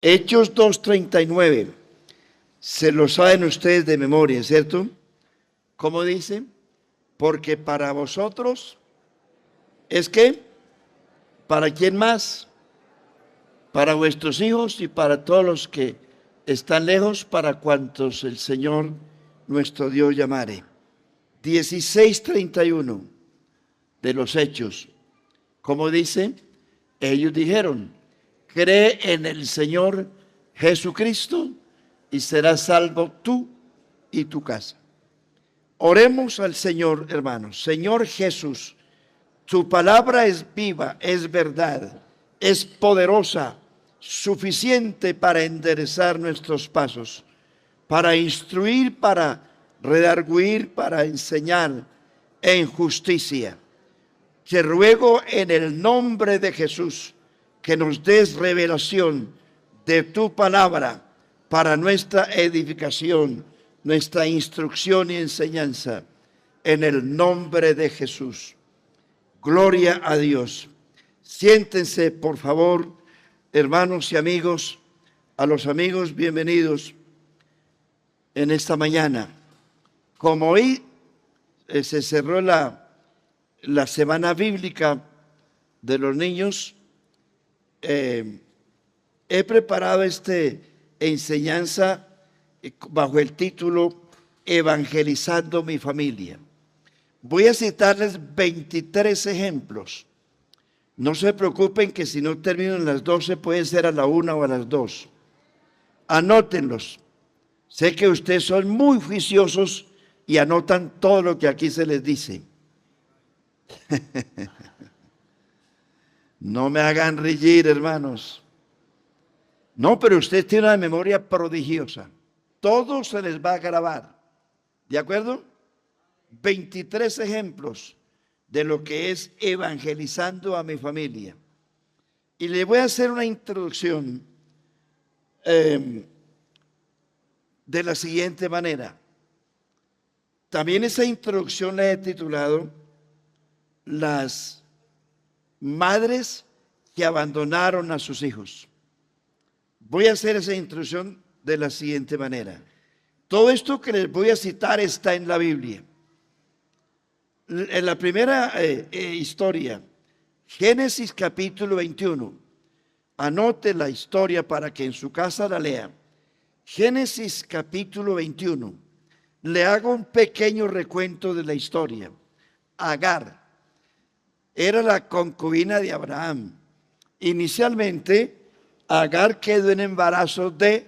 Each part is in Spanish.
Hechos 2:39. Se lo saben ustedes de memoria, ¿cierto? ¿Cómo dice? Porque para vosotros es que, ¿para quién más? Para vuestros hijos y para todos los que están lejos, para cuantos el Señor nuestro Dios llamare. 16:31 de los Hechos. ¿Cómo dice? Ellos dijeron: cree en el Señor Jesucristo y serás salvo tú y tu casa. Oremos al Señor, hermanos. Señor Jesús, tu palabra es viva, es verdad, es poderosa, suficiente para enderezar nuestros pasos, para instruir, para redarguir, para enseñar en justicia. Te ruego en el nombre de Jesús que nos des revelación de tu palabra para nuestra edificación, nuestra instrucción y enseñanza, en el nombre de Jesús. Gloria a Dios. Siéntense, por favor, hermanos y amigos. A los amigos, bienvenidos en esta mañana. Como hoy se cerró la semana bíblica de los niños, he preparado esta enseñanza bajo el título Evangelizando mi familia. Voy a citarles 23 ejemplos. No se preocupen que si no termino en las 12 puede ser a la 1 o a las 2. Anótenlos. Sé que ustedes son muy juiciosos y anotan todo lo que aquí se les dice. No me hagan reír, hermanos. No, pero usted tiene una memoria prodigiosa. Todo se les va a grabar. ¿De acuerdo? 23 ejemplos de lo que es evangelizando a mi familia. Y le voy a hacer una introducción de la siguiente manera. También esa introducción la he titulado Las madres que abandonaron a sus hijos. Voy a hacer esa introducción de la siguiente manera. Todo esto que les voy a citar está en la Biblia. En la primera historia, Génesis capítulo 21. Anote la historia para que en su casa la lea. Génesis capítulo 21. Le hago un pequeño recuento de la historia. Agar era la concubina de Abraham. Inicialmente, Agar quedó en embarazo de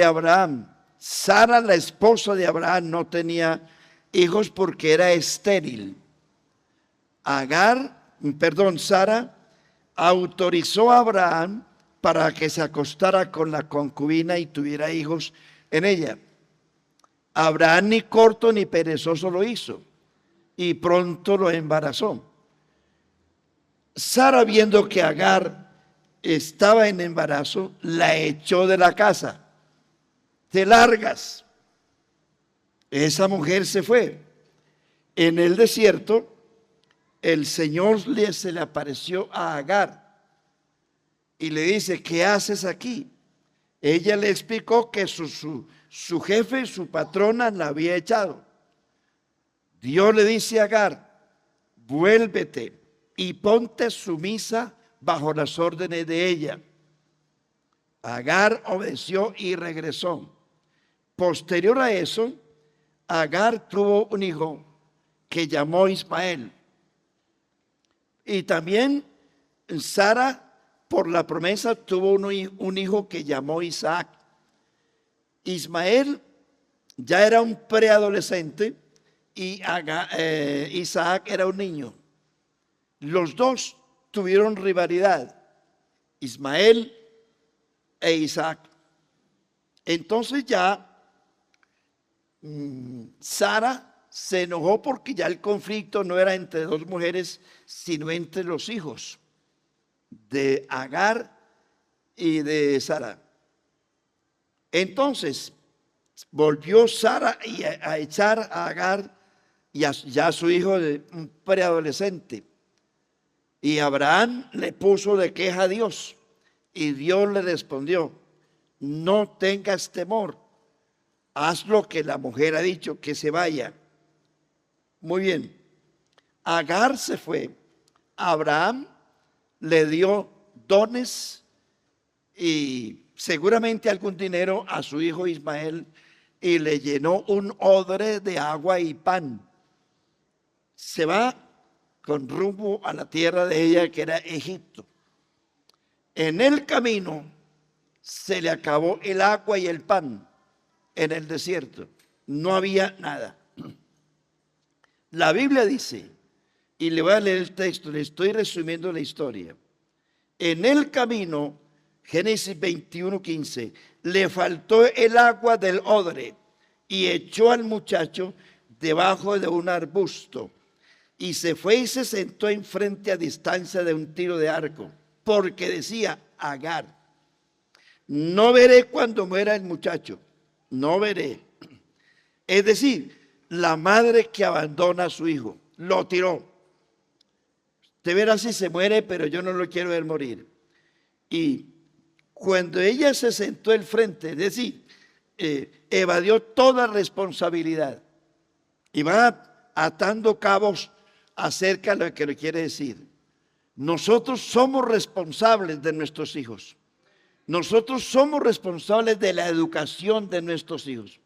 Abraham. Sara, la esposa de Abraham, no tenía hijos porque era estéril. Sara autorizó a Abraham para que se acostara con la concubina y tuviera hijos en ella. Abraham ni corto ni perezoso lo hizo y pronto lo embarazó. Sara, viendo que Agar estaba en embarazo, la echó de la casa. Te largas. Esa mujer se fue. En el desierto, el Señor se le apareció a Agar y le dice: ¿qué haces aquí? Ella le explicó que su jefe, su patrona, la había echado. Dios le dice a Agar: vuélvete y ponte sumisa bajo las órdenes de ella. Agar obedeció y regresó. Posterior a eso, Agar tuvo un hijo que llamó Ismael. Y también Sara, por la promesa, tuvo un hijo que llamó Isaac. Ismael ya era un preadolescente y Isaac era un niño. Los dos tuvieron rivalidad, Ismael e Isaac. Entonces ya Sara se enojó porque ya el conflicto no era entre dos mujeres, sino entre los hijos de Agar y de Sara. Entonces volvió Sara a echar a Agar y a su hijo de un preadolescente. Y Abraham le puso de queja a Dios. Y Dios le respondió: no tengas temor, haz lo que la mujer ha dicho, que se vaya. Muy bien, Agar se fue. Abraham le dio dones y seguramente algún dinero a su hijo Ismael, y le llenó un odre de agua y pan. Se va con rumbo a la tierra de ella, que era Egipto. En el camino se le acabó el agua y el pan en el desierto. No había nada. La Biblia dice, y le voy a leer el texto, le estoy resumiendo la historia. En el camino, Génesis 21:15, le faltó el agua del odre y echó al muchacho debajo de un arbusto. Y se fue y se sentó enfrente a distancia de un tiro de arco, porque decía: Agar, no veré cuando muera el muchacho, no veré. Es decir, la madre que abandona a su hijo, lo tiró. Usted verá si se muere, pero yo no lo quiero ver morir. Y cuando ella se sentó al frente, es decir, evadió toda responsabilidad y va atando cabos acerca de lo que le quiere decir. Nosotros somos responsables de nuestros hijos. Nosotros somos responsables de la educación de nuestros hijos.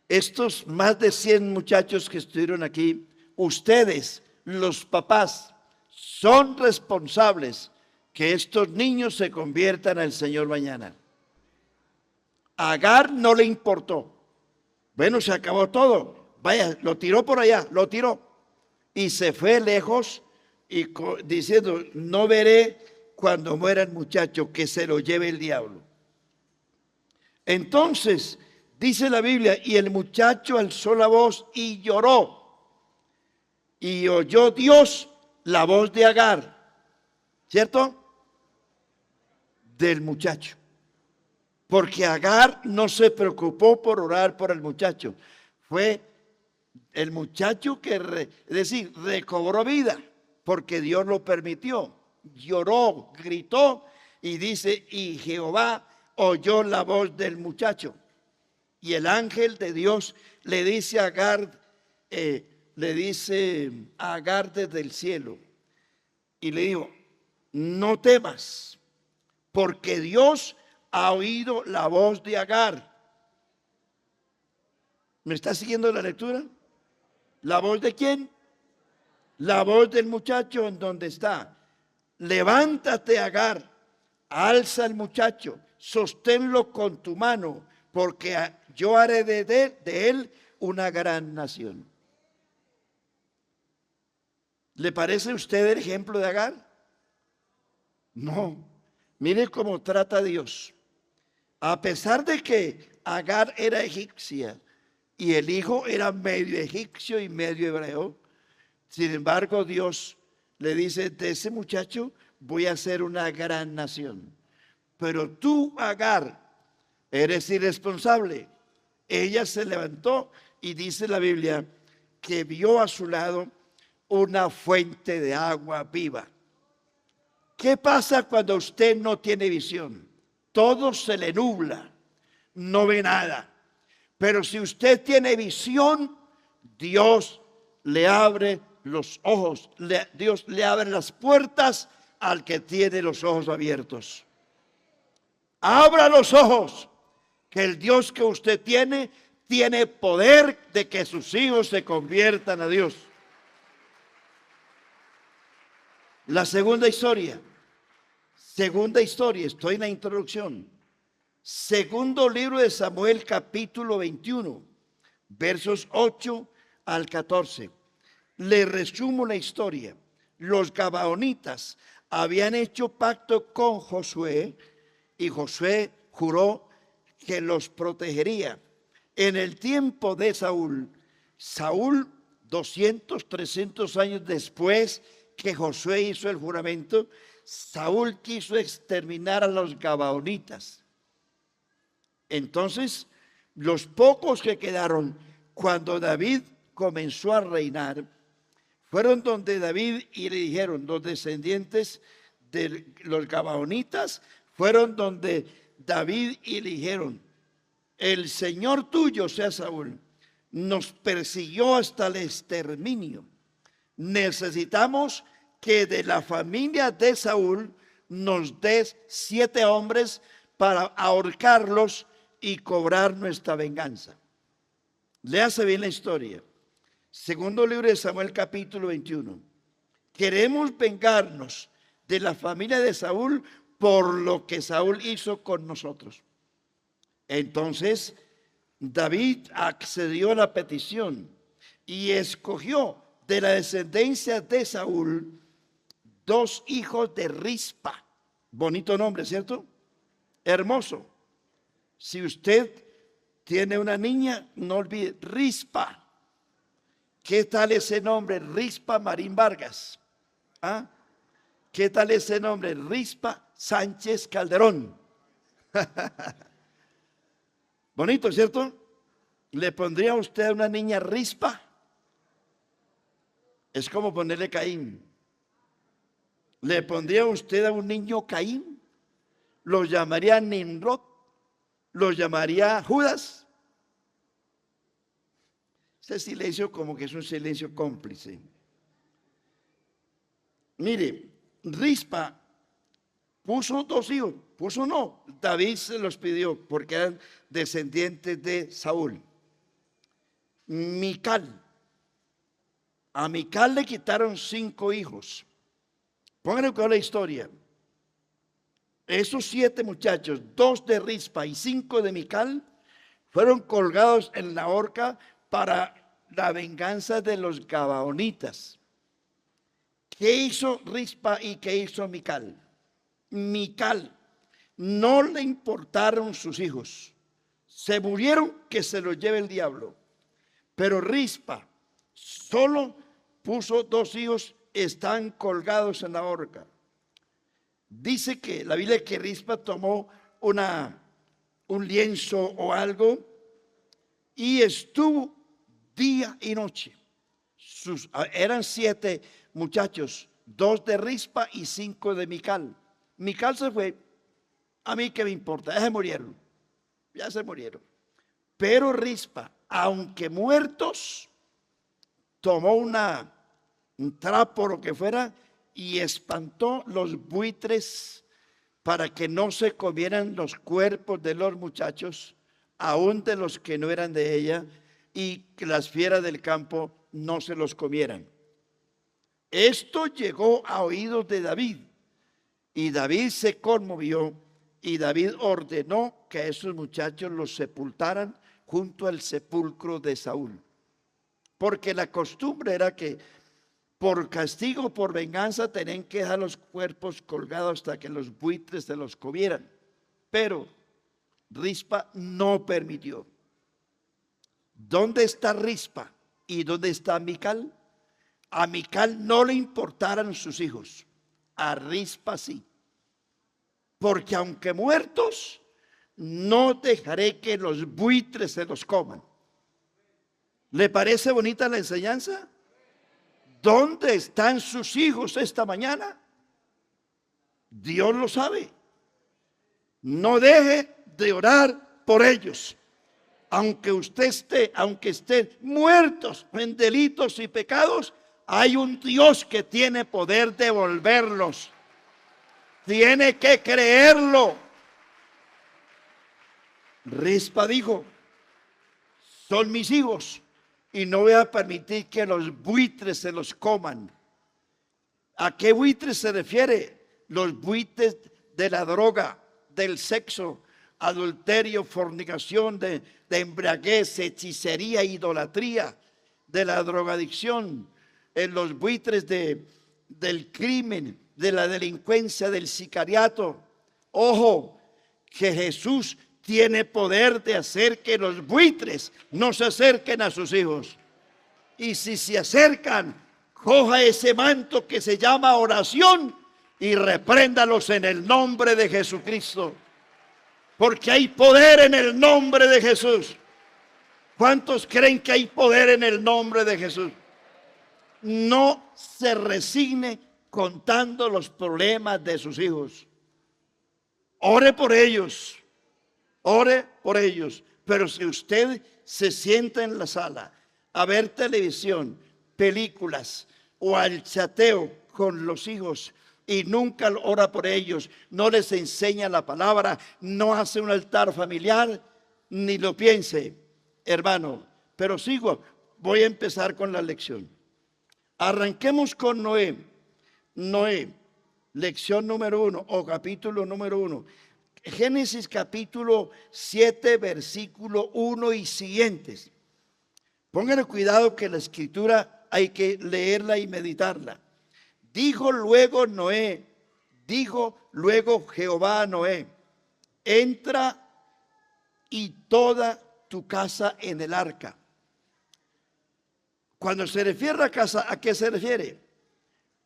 Estos más de 100 muchachos que estuvieron aquí, ustedes, los papás, son responsables que estos niños se conviertan al Señor mañana. A Agar no le importó. Bueno, se acabó todo. Vaya, lo tiró por allá, lo tiró. Y se fue lejos y diciendo: no veré cuando muera el muchacho, que se lo lleve el diablo. Entonces, dice la Biblia, y el muchacho alzó la voz y lloró. Y oyó Dios la voz de Agar, ¿cierto? Del muchacho. Porque Agar no se preocupó por orar por el muchacho. Fue el muchacho que, es decir, recobró vida, porque Dios lo permitió. Lloró, gritó, y dice: y Jehová oyó la voz del muchacho. Y el ángel de Dios le dice a Agar, desde el cielo, y le dijo: no temas, porque Dios ha oído la voz de Agar. ¿Me está siguiendo la lectura? ¿La voz de quién? La voz del muchacho en donde está. Levántate, Agar, alza al muchacho, sosténlo con tu mano, porque yo haré de él una gran nación. ¿Le parece a usted el ejemplo de Agar? No. Mire cómo trata a Dios. A pesar de que Agar era egipcia y el hijo era medio egipcio y medio hebreo, sin embargo Dios le dice: de ese muchacho voy a hacer una gran nación. Pero tú, Agar, eres irresponsable. Ella se levantó y dice la Biblia que vio a su lado una fuente de agua viva. ¿Qué pasa cuando usted no tiene visión? Todo se le nubla, no ve nada. Pero si usted tiene visión, Dios le abre los ojos, Dios le abre las puertas al que tiene los ojos abiertos. Abra los ojos, que el Dios que usted tiene poder de que sus hijos se conviertan a Dios. La segunda historia, estoy en la introducción. Segundo libro de Samuel, capítulo 21, versos 8 al 14. Le resumo la historia. Los gabaonitas habían hecho pacto con Josué y Josué juró que los protegería. En el tiempo de Saúl, 200, 300 años después que Josué hizo el juramento, Saúl quiso exterminar a los gabaonitas. Entonces, los pocos que quedaron cuando David comenzó a reinar, fueron donde David y le dijeron: los descendientes de los gabaonitas fueron donde David y le dijeron: el Señor tuyo, o sea Saúl, nos persiguió hasta el exterminio. Necesitamos que de la familia de Saúl nos des 7 hombres para ahorcarlos y cobrar nuestra venganza. Léase bien la historia. Segundo libro de Samuel, capítulo 21. Queremos vengarnos de la familia de Saúl por lo que Saúl hizo con nosotros. Entonces David accedió a la petición y escogió de la descendencia de Saúl 2 hijos de Rispa. Bonito nombre, ¿cierto? Hermoso. Si usted tiene una niña, no olvide Rispa. ¿Qué tal ese nombre? Rispa Marín Vargas. ¿Ah? ¿Qué tal ese nombre? Rispa Sánchez Calderón. Bonito, ¿cierto? ¿Le pondría a usted a una niña Rispa? Es como ponerle Caín. ¿Le pondría a usted a un niño Caín? ¿Lo llamaría Nimrod? ¿Lo llamaría Judas? Ese silencio como que es un silencio cómplice. Mire, Rispa puso 2 hijos, puso no, David se los pidió porque eran descendientes de Saúl. Mical. A Mical le quitaron 5 hijos. Pónganle con la historia. Esos 7 muchachos, 2 de Rispa y 5 de Mical, fueron colgados en la horca para la venganza de los gabaonitas. ¿Qué hizo Rispa y qué hizo Mical? Mical no le importaron sus hijos. Se murieron, que se los lleve el diablo. Pero Rispa solo puso 2 hijos, están colgados en la horca. Dice que la Biblia que Rispa tomó un lienzo o algo y estuvo día y noche. Eran 7 muchachos, 2 de Rispa y 5 de Mical. Mical se fue. A mí qué me importa, ya se murieron. Pero Rispa, aunque muertos, tomó un trapo o lo que fuera y espantó los buitres para que no se comieran los cuerpos de los muchachos, aún de los que no eran de ella, y que las fieras del campo no se los comieran. Esto llegó a oídos de David y David se conmovió y David ordenó que a esos muchachos los sepultaran junto al sepulcro de Saúl. Porque la costumbre era que por castigo, por venganza, tenían que dejar los cuerpos colgados hasta que los buitres se los comieran. Pero Rispa no permitió. ¿Dónde está Rispa y dónde está Mical? A Mical no le importaran sus hijos, a Rispa sí. Porque aunque muertos, no dejaré que los buitres se los coman. ¿Le parece bonita la enseñanza? ¿Dónde están sus hijos esta mañana? Dios lo sabe. No deje de orar por ellos. Aunque estén muertos en delitos y pecados, hay un Dios que tiene poder de devolverlos. Tiene que creerlo. Rispa dijo: son mis hijos y no voy a permitir que los buitres se los coman. ¿A qué buitres se refiere? Los buitres de la droga, del sexo, adulterio, fornicación, de embriaguez, hechicería, idolatría, de la drogadicción, los buitres del crimen, de la delincuencia, del sicariato. Ojo, que Jesús tiene poder de hacer que los buitres no se acerquen a sus hijos. Y si se acercan, coja ese manto que se llama oración y repréndalos en el nombre de Jesucristo. Porque hay poder en el nombre de Jesús. ¿Cuántos creen que hay poder en el nombre de Jesús? No se resigne contando los problemas de sus hijos. ore por ellos, ore por ellos. Pero si usted se sienta en la sala a ver televisión, películas o al chateo con los hijos y nunca ora por ellos, no les enseña la palabra, no hace un altar familiar, ni lo piense, hermano. Pero voy a empezar con la lección. Arranquemos con Noé. Noé, lección número 1 o capítulo número 1. Génesis capítulo 7, versículo 1 y siguientes. Pónganle cuidado que la escritura hay que leerla y meditarla. Dijo luego Jehová a Noé: entra y toda tu casa en el arca. Cuando se refiere a la casa, ¿a qué se refiere?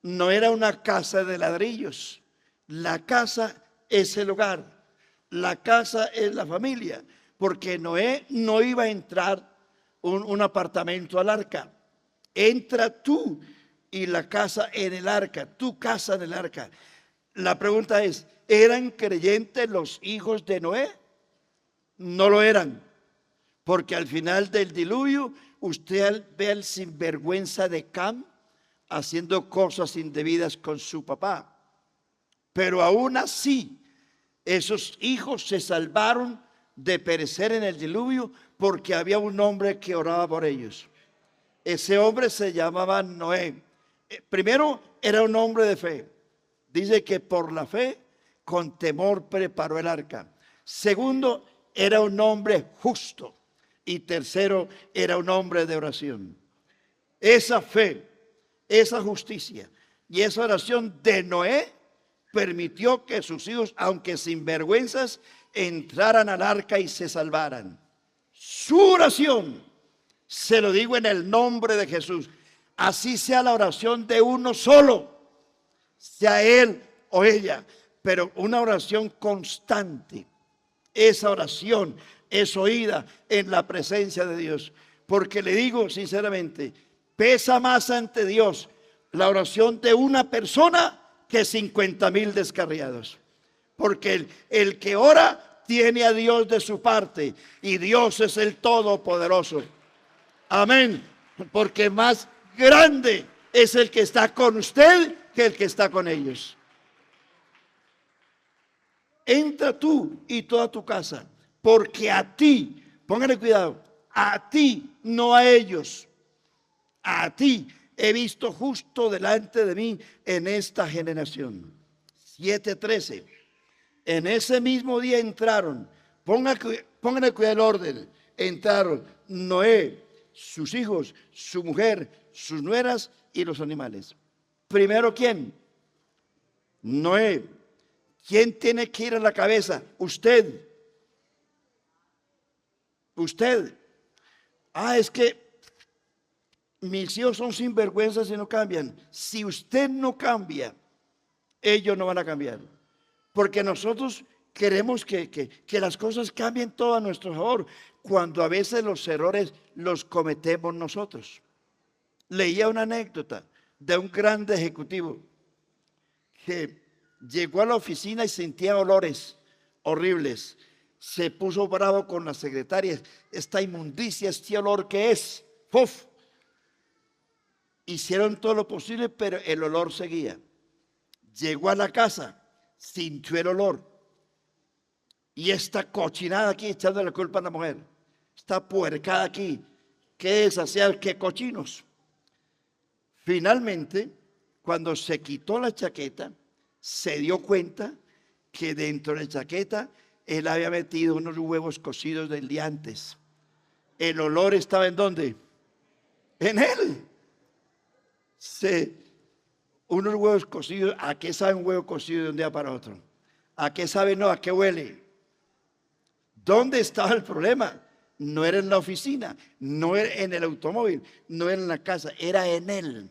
No era una casa de ladrillos. La casa es el hogar. La casa es la familia. Porque Noé no iba a entrar un apartamento al arca. Entra tú y la casa en el arca. Tu casa en el arca. La pregunta es, ¿eran creyentes los hijos de Noé? No lo eran. Porque al final del diluvio, usted ve al sinvergüenza de Cam haciendo cosas indebidas con su papá. Pero aún así, esos hijos se salvaron de perecer en el diluvio porque había un hombre que oraba por ellos. Ese hombre se llamaba Noé. Primero, era un hombre de fe. Dice que por la fe, con temor preparó el arca. Segundo, era un hombre justo. Y tercero, era un hombre de oración. Esa fe, esa justicia y esa oración de Noé permitió que sus hijos, aunque sin vergüenzas, entraran al arca y se salvaran. Su oración, se lo digo en el nombre de Jesús, así sea la oración de uno solo, sea él o ella, pero una oración constante. Esa oración es oída en la presencia de Dios. Porque le digo sinceramente, pesa más ante Dios la oración de una persona que 50,000 descarriados. Porque el que ora tiene a Dios de su parte y Dios es el Todopoderoso. Amén. Porque más grande es el que está con usted que el que está con ellos. Entra tú y toda tu casa, porque a ti, póngale cuidado, a ti, no a ellos, a ti he visto justo delante de mí en esta generación. 7:13. En ese mismo día entraron, póngale cuidado el orden, entraron Noé, sus hijos, su mujer, sus nueras y los animales. Primero, ¿quién? Noé. ¿Quién tiene que ir a la cabeza? Usted. Usted. Es que mis hijos son sinvergüenzas y no cambian. Si usted no cambia, ellos no van a cambiar. Porque nosotros queremos que las cosas cambien todo a nuestro favor, cuando a veces los errores los cometemos nosotros. Leía una anécdota de un grande ejecutivo que llegó a la oficina y sentía olores horribles. Se puso bravo con la secretaria. Esta inmundicia, este olor, ¿qué es? ¡Puf! Hicieron todo lo posible, pero el olor seguía. Llegó a la casa, sintió el olor. Y esta cochinada aquí, echando la culpa a la mujer. Esta puercada aquí. ¿Qué es? Hacía que cochinos. Finalmente, cuando se quitó la chaqueta, se dio cuenta que dentro de la chaqueta él había metido unos huevos cocidos del día antes. El olor estaba ¿en dónde? En él. Unos huevos cocidos. ¿A qué sabe un huevo cocido de un día para otro? ¿A qué sabe? No, ¿a qué huele? ¿Dónde estaba el problema? No era en la oficina, no era en el automóvil, no era en la casa, era en él.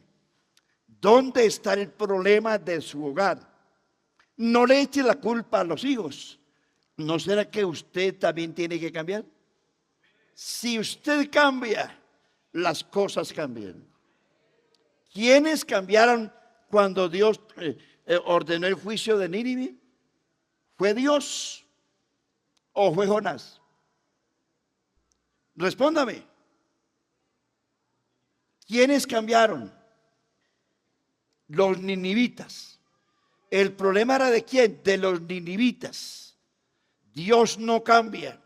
¿Dónde está el problema de su hogar? No le eche la culpa a los hijos. ¿No será que usted también tiene que cambiar? Si usted cambia, las cosas cambian. ¿Quiénes cambiaron cuando Dios ordenó el juicio de Nínive? ¿Fue Dios o fue Jonás? Respóndame. ¿Quiénes cambiaron? Los ninivitas. El problema era ¿de quién? De los ninivitas. Dios no cambia.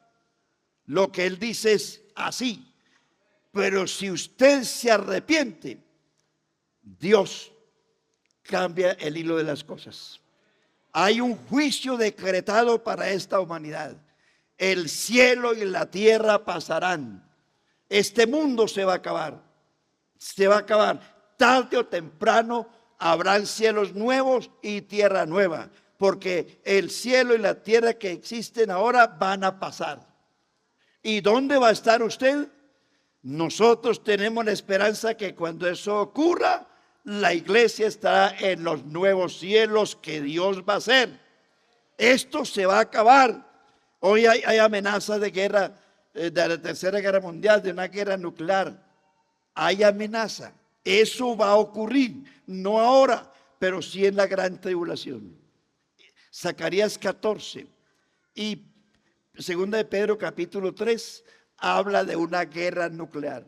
Lo que Él dice es así. Pero si usted se arrepiente, Dios cambia el hilo de las cosas. Hay un juicio decretado para esta humanidad. El cielo y la tierra pasarán. Este mundo se va a acabar. Se va a acabar. Tarde o temprano habrán cielos nuevos y tierra nueva. Porque el cielo y la tierra que existen ahora van a pasar. ¿Y dónde va a estar usted? Nosotros tenemos la esperanza que cuando eso ocurra, la iglesia estará en los nuevos cielos que Dios va a hacer. Esto se va a acabar. Hoy hay amenazas de guerra, de la tercera guerra mundial, de una guerra nuclear. Hay amenaza. Eso va a ocurrir, no ahora, pero sí en la gran tribulación. Zacarías 14 y segunda de Pedro capítulo 3 habla de una guerra nuclear.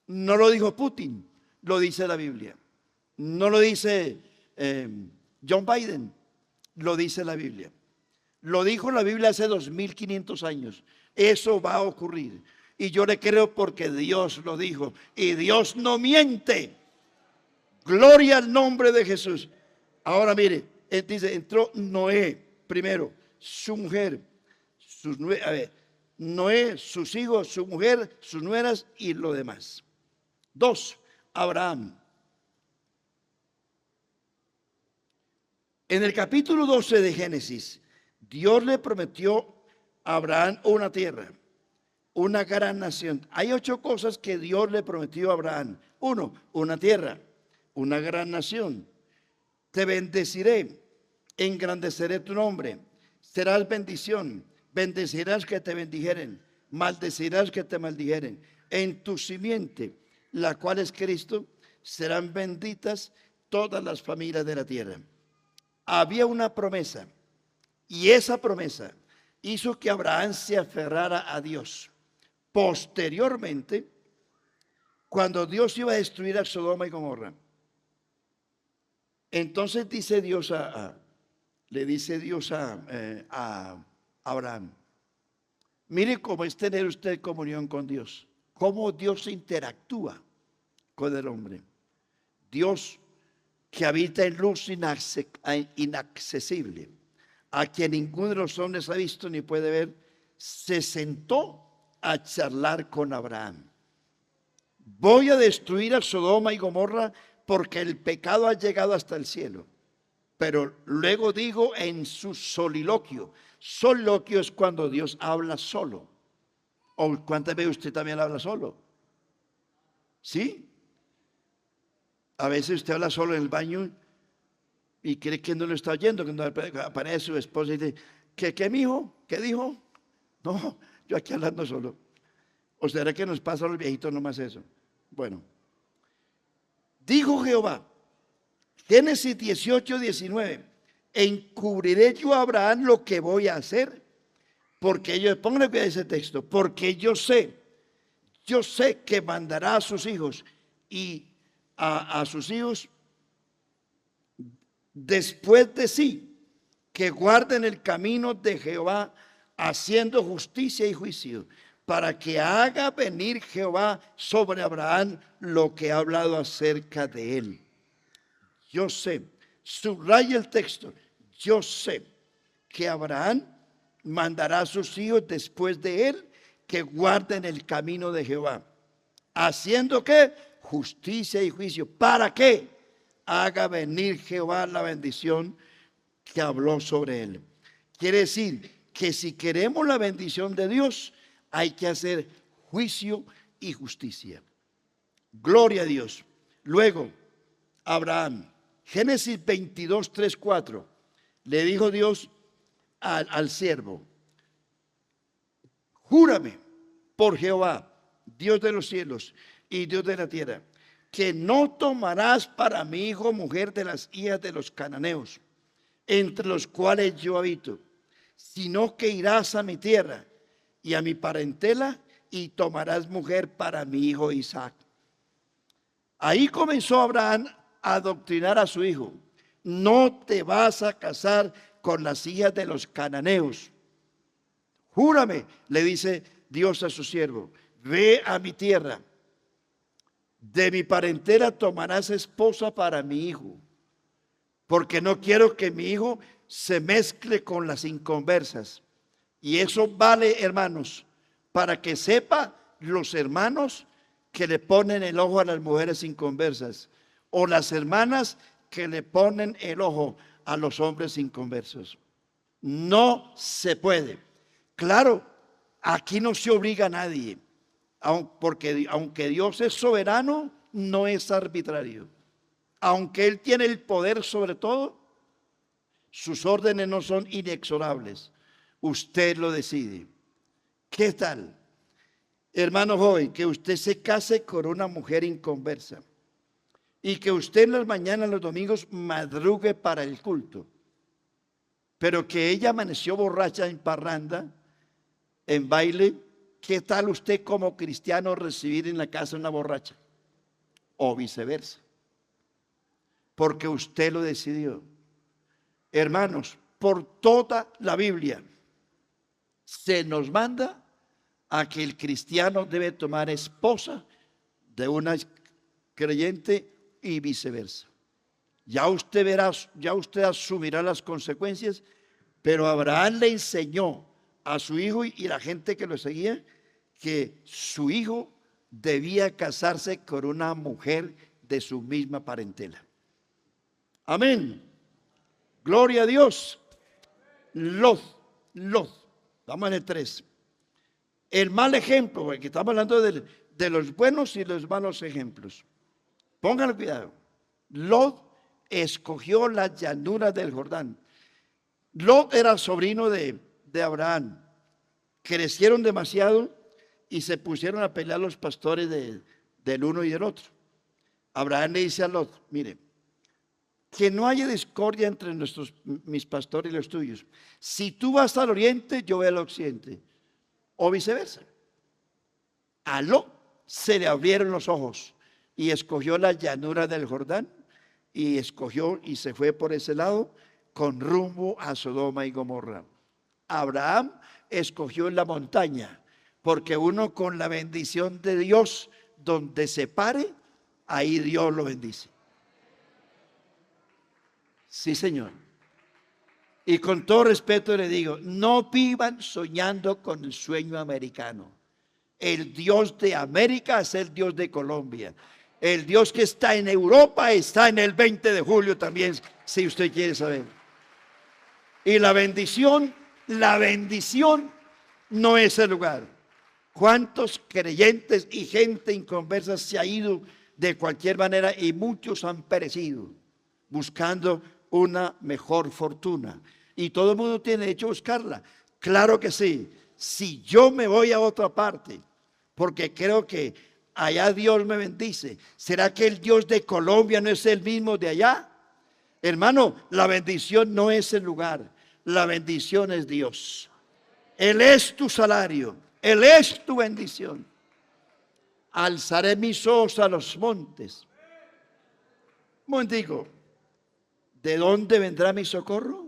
No lo dijo Putin, lo dice la Biblia. No lo dice John Biden, lo dice la Biblia. Lo dijo la Biblia hace 2500 años. Eso va a ocurrir. Y yo le creo porque Dios lo dijo. Y Dios no miente. Gloria al nombre de Jesús. Ahora mire, dice, entró Noé primero, su mujer, Noé, sus hijos, su mujer, sus nueras y lo demás. 2, Abraham. En el capítulo 12 de Génesis, Dios le prometió a Abraham una tierra, una gran nación. Hay 8 cosas que Dios le prometió a Abraham. 1, una tierra, una gran nación. Te bendeciré, engrandeceré tu nombre, serás bendición. Bendecirás que te bendijeren, maldecirás que te maldijeren. En tu simiente, la cual es Cristo, serán benditas todas las familias de la tierra. Había una promesa, y esa promesa hizo que Abraham se aferrara a Dios. Posteriormente, cuando Dios iba a destruir a Sodoma y Gomorra, entonces dice Dios le dice Dios a Abraham, mire cómo es tener usted comunión con Dios, cómo Dios interactúa con el hombre. Dios que habita en luz inaccesible, a quien ninguno de los hombres ha visto ni puede ver, se sentó a charlar con Abraham. Voy a destruir a Sodoma y Gomorra porque el pecado ha llegado hasta el cielo. Pero luego digo en su soliloquio. Soliloquio es cuando Dios habla solo. ¿O cuántas veces usted también habla solo? ¿Sí? A veces usted habla solo en el baño y cree que no lo está oyendo. Cuando aparece su esposa y dice, ¿qué mijo? ¿Qué dijo? No, yo aquí hablando solo. ¿O será que nos pasa a los viejitos nomás eso? Bueno. Dijo Jehová, Génesis 18, 19, encubriré yo a Abraham lo que voy a hacer, porque yo, póngale cuidado ese texto, porque yo sé que mandará a sus hijos y a sus hijos después de sí, que guarden el camino de Jehová, haciendo justicia y juicio, para que haga venir Jehová sobre Abraham lo que ha hablado acerca de él. Yo sé, subraya el texto, yo sé que Abraham mandará a sus hijos después de él que guarden el camino de Jehová, haciendo que justicia y juicio. ¿Para qué? Haga venir Jehová la bendición que habló sobre él. Quiere decir que si queremos la bendición de Dios, hay que hacer juicio y justicia. Gloria a Dios. Luego, Abraham, Génesis 22, 3, 4, le dijo Dios al siervo, júrame por Jehová, Dios de los cielos y Dios de la tierra, que no tomarás para mi hijo mujer de las hijas de los cananeos, entre los cuales yo habito, sino que irás a mi tierra y a mi parentela y tomarás mujer para mi hijo Isaac. Ahí comenzó Abraham a adoctrinar a su hijo. No te vas a casar con las hijas de los cananeos. Júrame, le dice Dios a su siervo, ve a mi tierra. De mi parentela tomarás esposa para mi hijo, porque no quiero que mi hijo se mezcle con las inconversas. Y eso vale, hermanos, para que sepa los hermanos que le ponen el ojo a las mujeres inconversas, o las hermanas que le ponen el ojo a los hombres inconversos. No se puede. Claro, aquí no se obliga a nadie, porque aunque Dios es soberano, no es arbitrario. Aunque Él tiene el poder sobre todo, sus órdenes no son inexorables. Usted lo decide. ¿Qué tal, hermano joven, que usted se case con una mujer inconversa y que usted en las mañanas, los domingos, madrugue para el culto, pero que ella amaneció borracha en parranda, en baile? ¿Qué tal usted como cristiano recibir en la casa una borracha? O viceversa. Porque usted lo decidió. Hermanos, por toda la Biblia se nos manda a que el cristiano debe tomar esposa de una creyente y viceversa. Ya usted verá, ya usted asumirá las consecuencias, pero Abraham le enseñó a su hijo y la gente que lo seguía que su hijo debía casarse con una mujer de su misma parentela. Amén. Gloria a Dios. Lot. Vamos en el 3. El mal ejemplo, porque estamos hablando de los buenos y los malos ejemplos. Pónganle cuidado. Lot escogió la llanura del Jordán. Lot era sobrino de Abraham. Crecieron demasiado y se pusieron a pelear los pastores del uno y del otro. Abraham le dice a Lot, mire, que no haya discordia entre mis pastores y los tuyos. Si tú vas al oriente, yo voy al occidente, o viceversa. A Lot se le abrieron los ojos y escogió la llanura del Jordán y escogió y se fue por ese lado con rumbo a Sodoma y Gomorra. Abraham escogió la montaña, porque uno con la bendición de Dios, donde se pare, ahí Dios lo bendice. Sí, Señor. Y con todo respeto le digo, no vivan soñando con el sueño americano. El Dios de América es el Dios de Colombia. El Dios que está en Europa está en el 20 de julio también, si usted quiere saber. Y la bendición no es el lugar. ¿Cuántos creyentes y gente inconversa se ha ido de cualquier manera y muchos han perecido buscando una mejor fortuna? Y todo el mundo tiene derecho a buscarla. Claro que sí. Si yo me voy a otra parte, porque creo que allá Dios me bendice, ¿será que el Dios de Colombia no es el mismo de allá? Hermano, la bendición no es el lugar, la bendición es Dios. Él es tu salario, Él es tu bendición. Alzaré mis ojos a los montes. Un momentico, ¿de dónde vendrá mi socorro?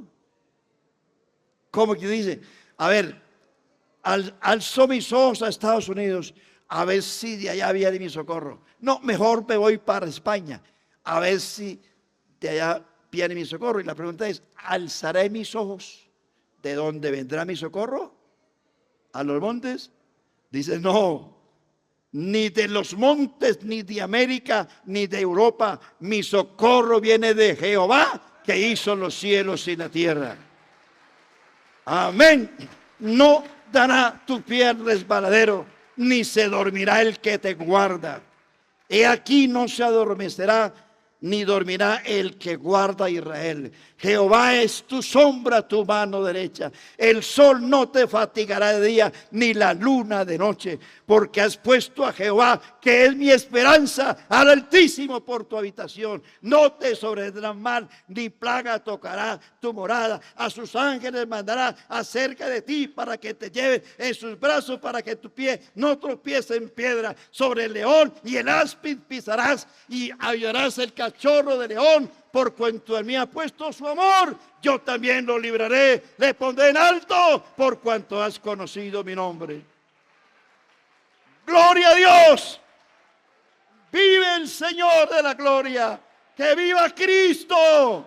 ¿Cómo que dice? A ver, alzo mis ojos a Estados Unidos, a ver si de allá viene mi socorro. No, mejor me voy para España, a ver si de allá viene mi socorro. Y la pregunta es, ¿alzaré mis ojos? ¿De dónde vendrá mi socorro? ¿A los montes? Dice, no, ni de los montes, ni de América, ni de Europa. Mi socorro viene de Jehová, que hizo los cielos y la tierra. Amén. No dará tu pie al resbaladero, ni se dormirá el que te guarda. He aquí no se adormecerá ni dormirá el que guarda a Israel. Jehová es tu sombra, tu mano derecha. El sol no te fatigará de día, ni la luna de noche, porque has puesto a Jehová, que es mi esperanza, al Altísimo por tu habitación. No te sobrevendrá mal, ni plaga tocará tu morada. A sus ángeles mandará acerca de ti, para que te lleven en sus brazos, para que tu pie no tropiece en piedra. Sobre el león y el áspid pisarás, y hallarás el cachorro de león. Por cuanto en mí ha puesto su amor, yo también lo libraré, le pondré en alto, por cuanto has conocido mi nombre. Gloria a Dios. Vive el Señor de la gloria. Que viva Cristo.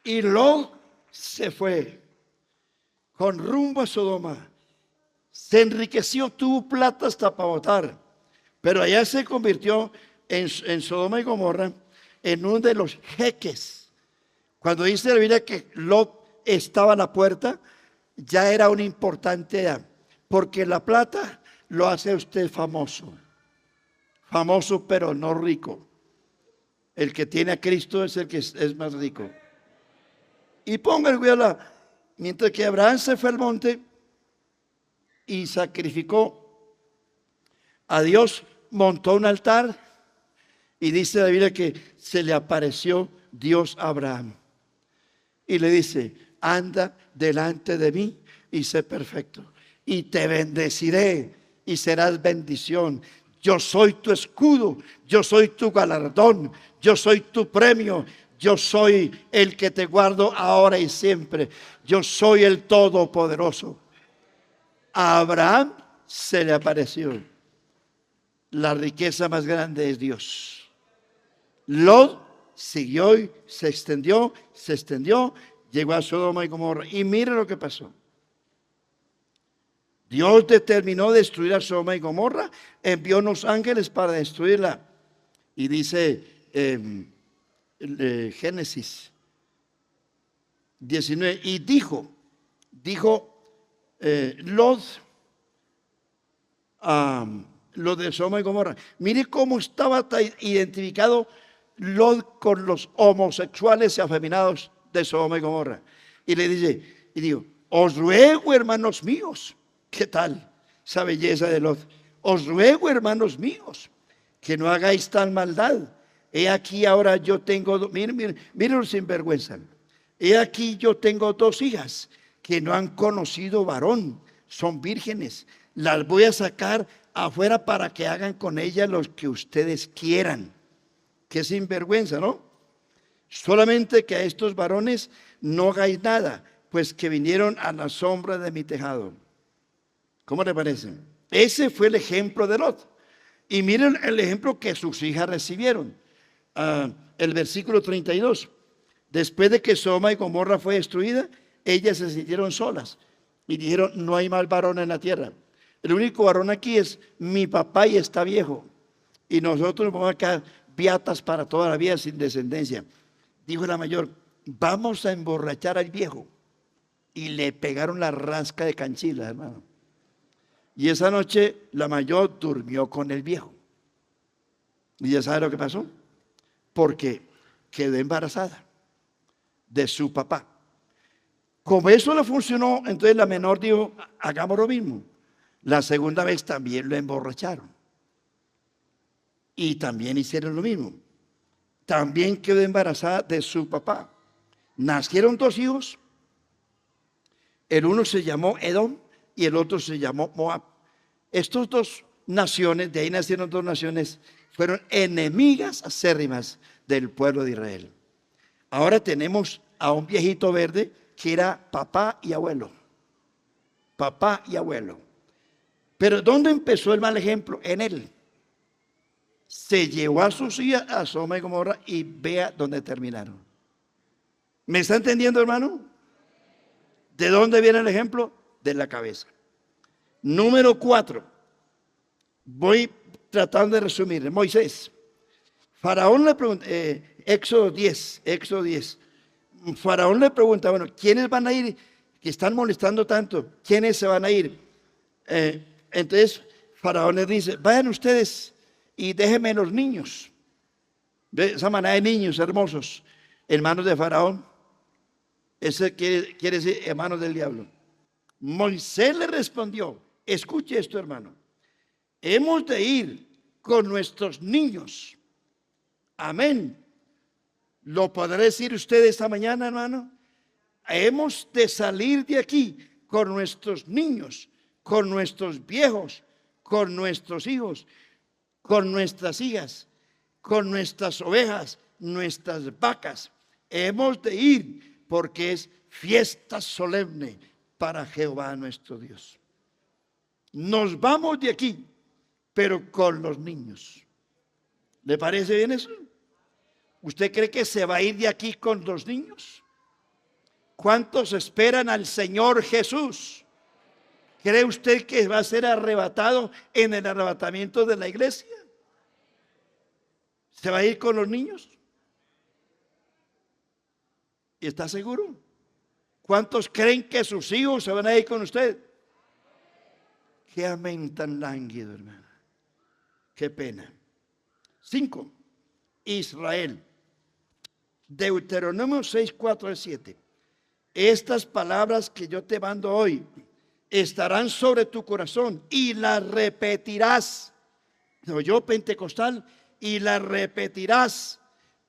Y Lot se fue con rumbo a Sodoma. Se enriqueció, tuvo plata hasta para votar, pero allá se convirtió en Sodoma y Gomorra en uno de los jeques. Cuando dice la Biblia que Lot estaba a la puerta, ya era una importante edad, porque la plata lo hace a usted famoso, famoso pero no rico. El que tiene a Cristo es el que es más rico. Y ponga el cuidado, mientras que Abraham se fue al monte y sacrificó a Dios, montó un altar, y dice la Biblia que se le apareció Dios a Abraham y le dice: anda delante de mí y sé perfecto, y te bendeciré y serás bendición. Yo soy tu escudo, yo soy tu galardón, yo soy tu premio, yo soy el que te guardo ahora y siempre, yo soy el Todopoderoso. A Abraham se le apareció. La riqueza más grande es Dios. Lot siguió y se extendió, llegó a Sodoma y Gomorra. Y mire lo que pasó. Dios determinó destruir a Sodoma y Gomorra, envió unos ángeles para destruirla. Y dice Génesis 19, y dijo Lot, lo de Sodoma y Gomorra. Mire cómo estaba identificado Lot con los homosexuales y afeminados de Sodoma y Gomorra. Y le dice, y digo, os ruego, hermanos míos, ¿qué tal esa belleza de Lot? Os ruego, hermanos míos, que no hagáis tal maldad. He aquí ahora yo tengo, miren los sinvergüenza. He aquí yo tengo 2 hijas que no han conocido varón, son vírgenes. Las voy a sacar afuera para que hagan con ellas lo que ustedes quieran. Qué sinvergüenza, ¿no? Solamente que a estos varones no hagáis nada, pues que vinieron a la sombra de mi tejado. ¿Cómo le parece? Ese fue el ejemplo de Lot. Y miren el ejemplo que sus hijas recibieron. El versículo 32. Después de que Sodoma y Gomorra fue destruida, ellas se sintieron solas y dijeron: no hay más varón en la tierra. El único varón aquí es mi papá y está viejo. Y nosotros nos vamos a quedar beatas para toda la vida sin descendencia. Dijo la mayor: vamos a emborrachar al viejo. Y le pegaron la rasca de canchilas, hermano. Y esa noche la mayor durmió con el viejo. ¿Y ya sabe lo que pasó? Porque quedó embarazada de su papá. Como eso no funcionó, entonces la menor dijo: hagamos lo mismo. La segunda vez también lo emborracharon. Y también hicieron lo mismo. También quedó embarazada de su papá. Nacieron 2 hijos. El uno se llamó Edom y el otro se llamó Moab. Estos 2 naciones, de ahí nacieron 2 naciones, fueron enemigas acérrimas del pueblo de Israel. Ahora tenemos a un viejito verde que era papá y abuelo. Papá y abuelo. Pero ¿dónde empezó el mal ejemplo? En él. Se llevó a sus hijas a Sodoma y Gomorra y vea dónde terminaron. ¿Me está entendiendo, hermano? ¿De dónde viene el ejemplo? De la cabeza. Número 4. Voy tratando de resumir. Moisés. Faraón le pregunta, Éxodo 10. Faraón le pregunta, bueno, ¿quiénes van a ir? Que están molestando tanto. ¿Quiénes se van a ir? Entonces Faraón les dice, vayan ustedes y déjenme los niños. ¿Ve? Esa manada de niños hermosos, hermanos de Faraón. Ese quiere decir hermanos del diablo. Moisés le respondió, escuche esto, hermano. Hemos de ir con nuestros niños. Amén. ¿Lo podrá decir usted esta mañana, hermano? Hemos de salir de aquí con nuestros niños, con nuestros viejos, con nuestros hijos, con nuestras hijas, con nuestras ovejas, nuestras vacas. Hemos de ir porque es fiesta solemne para Jehová nuestro Dios. Nos vamos de aquí, pero con los niños. ¿Le parece bien eso? ¿Usted cree que se va a ir de aquí con los niños? ¿Cuántos esperan al Señor Jesús? ¿Cree usted que va a ser arrebatado en el arrebatamiento de la iglesia? ¿Se va a ir con los niños? ¿Y está seguro? ¿Cuántos creen que sus hijos se van a ir con usted? Qué amén tan lánguido, hermano. Qué pena. 5. Israel. Deuteronomio 6, 4 al 7. Estas palabras que yo te mando hoy estarán sobre tu corazón y las repetirás. Yo, pentecostal, y las repetirás.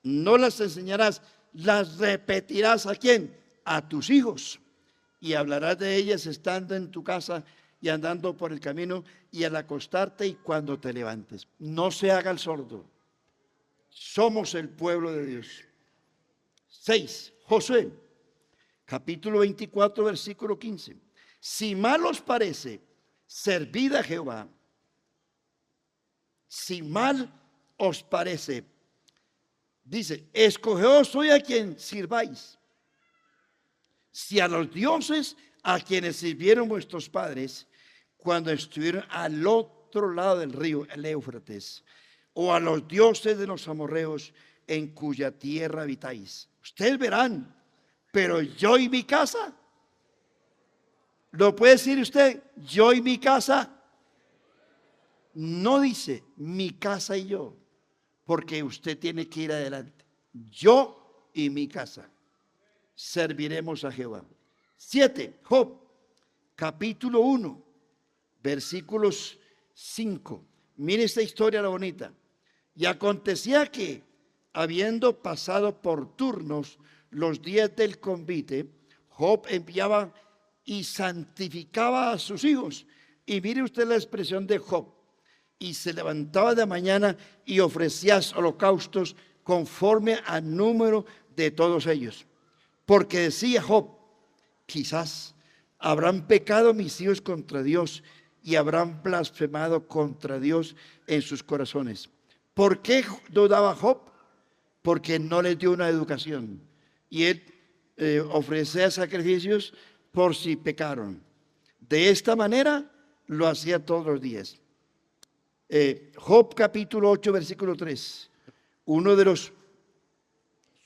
No las enseñarás, las repetirás. ¿A quién? A tus hijos. Y hablarás de ellas estando en tu casa y andando por el camino y al acostarte y cuando te levantes. No se haga el sordo. Somos el pueblo de Dios. 6. Josué, capítulo 24, versículo 15. Si mal os parece, servid a Jehová. Si mal os parece, dice, escogeos hoy a quien sirváis. Si a los dioses a quienes sirvieron vuestros padres cuando estuvieron al otro lado del río, el Éufrates, o a los dioses de los amorreos en cuya tierra habitáis. Ustedes verán, pero yo y mi casa, ¿lo puede decir usted? Yo y mi casa. No dice mi casa y yo, porque usted tiene que ir adelante. Yo y mi casa serviremos a Jehová. 7. Job, capítulo 1, versículos 5. Mire esta historia la bonita. Y acontecía que, habiendo pasado por turnos los días del convite, Job enviaba y santificaba a sus hijos. Y mire usted la expresión de Job. Y se levantaba de mañana y ofrecía holocaustos conforme al número de todos ellos. Porque decía Job, quizás habrán pecado mis hijos contra Dios y habrán blasfemado contra Dios en sus corazones. ¿Por qué dudaba Job? Porque no les dio una educación. Y él ofrecía sacrificios por si pecaron. De esta manera lo hacía todos los días. Job capítulo 8, versículo 3. Uno de